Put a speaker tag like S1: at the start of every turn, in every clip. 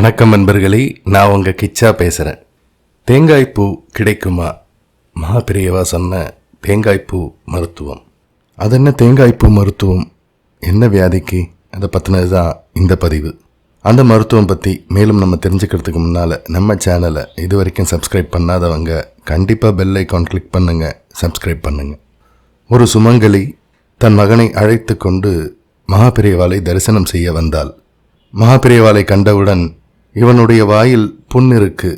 S1: வணக்கம் நண்பர்களே, நான் உங்கள் கிச்சா பேசுகிறேன். தேங்காய்ப்பூ கிடைக்குமா? மகாபிரியவா சொன்ன தேங்காய்ப்பூ மருத்துவம். அது என்ன தேங்காய்ப்பூ மருத்துவம்? என்ன வியாதிக்கு? அதை பற்றினது தான் இந்த பதிவு. அந்த மருத்துவம் பற்றி மேலும் நம்ம தெரிஞ்சுக்கிறதுக்கு முன்னால் நம்ம சேனலை இது வரைக்கும் சப்ஸ்கிரைப் பண்ணாதவங்க கண்டிப்பாக பெல் ஐக்கான் கிளிக் பண்ணுங்கள், சப்ஸ்கிரைப் பண்ணுங்கள். ஒரு சுமங்கலி தன் மகனை அழைத்து கொண்டு மகாபிரியவாளை தரிசனம் செய்ய வந்தாள். மகாபிரியவாளை கண்டவுடன், இவனுடைய வாயில் புண் இருக்கு,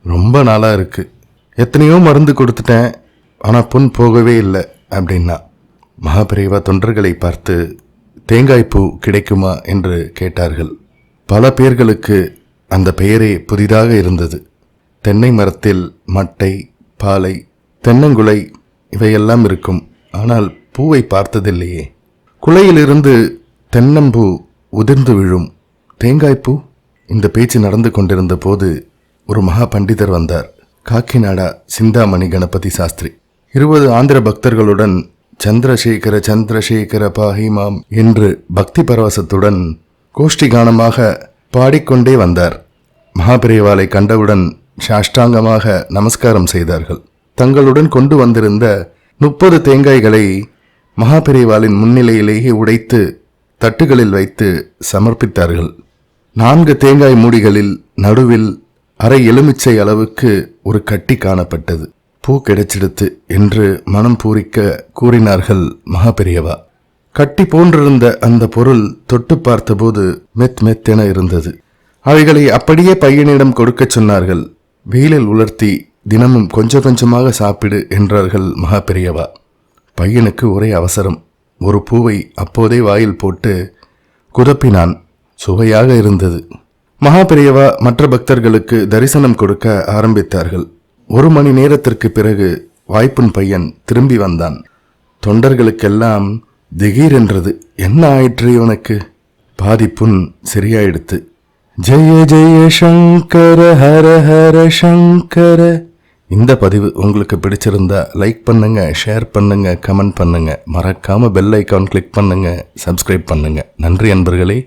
S1: ரொம்ப நாளாக இருக்கு, எத்தனையோ மருந்து கொடுத்துட்டேன், ஆனால் புண் போகவே இல்லை அப்படின்னா. மகாபிரியவா தொண்டர்களை பார்த்து தேங்காய்ப்பூ கிடைக்குமா என்று கேட்டார்கள். பல பேர்களுக்கு அந்த பெயரே புதிதாக இருந்தது. தென்னை மரத்தில் மட்டை, பாலை, தென்னங்குலை இவையெல்லாம் இருக்கும், ஆனால் பூவை பார்த்ததில்லையே. குலையிலிருந்து தென்னம்பூ உதிர்ந்து விழும், தேங்காய்ப்பூ? இந்த பேச்சு நடந்து கொண்டிருந்த போது ஒரு மகா பண்டிதர் வந்தார். காக்கிநாடா சிந்தாமணி கணபதி சாஸ்திரி 20 ஆந்திர பக்தர்களுடன் சந்திரசேகர சந்திரசேகர பாஹிமாம் என்று பக்தி பரவசத்துடன் கோஷ்டி கானமாக பாடிக்கொண்டே வந்தார். மகாபிரியவாளை கண்டவுடன் சாஷ்டாங்கமாக நமஸ்காரம் செய்தார்கள். தங்களுடன் கொண்டு வந்திருந்த 30 தேங்காய்களை மகாபிரியவாளின் முன்னிலையிலேயே உடைத்து தட்டுகளில் வைத்து சமர்ப்பித்தார்கள். 4 தேங்காய் மூடிகளில் நடுவில் அரை எலுமிச்சை அளவுக்கு ஒரு கட்டி காணப்பட்டது. பூ கிடைச்சிடுத்து என்று மனம் பூரிக்க கூறினார்கள் மகாபெரியவா. கட்டி போன்றிருந்த அந்த பொருள் தொட்டு பார்த்தபோது மெத்தென இருந்தது. அவைகளை அப்படியே பையனிடம் கொடுக்க சொன்னார்கள். வெயிலில் உலர்த்தி தினமும் கொஞ்சமாக சாப்பிடு என்றார்கள் மகாபெரியவா. பையனுக்கு ஒரே அவசரம். ஒரு பூவை அப்போதே வாயில் போட்டு குதப்பினான். சுவையாக இருந்தது. மகாபெரியவா மற்ற பக்தர்களுக்கு தரிசனம் கொடுக்க ஆரம்பித்தார்கள். 1 மணி நேரத்திற்கு பிறகு வாய்ப்புண் பையன் திரும்பி வந்தான். தொண்டர்களுக்கெல்லாம் திடீரென்றது. என்ன ஆயிற்று இவனுக்கு? பாதி புண் சரியாயிடுத்து. ஜெய ஜெய சங்கர ஹர ஹர சங்கர. இந்த பதிவு உங்களுக்கு பிடிச்சிருந்தா லைக் பண்ணுங்க, ஷேர் பண்ணுங்க, கமெண்ட் பண்ணுங்க, மறக்காம பெல் ஐக்கான் கிளிக் பண்ணுங்க, சப்ஸ்கிரைப் பண்ணுங்க. நன்றி நண்பர்களே.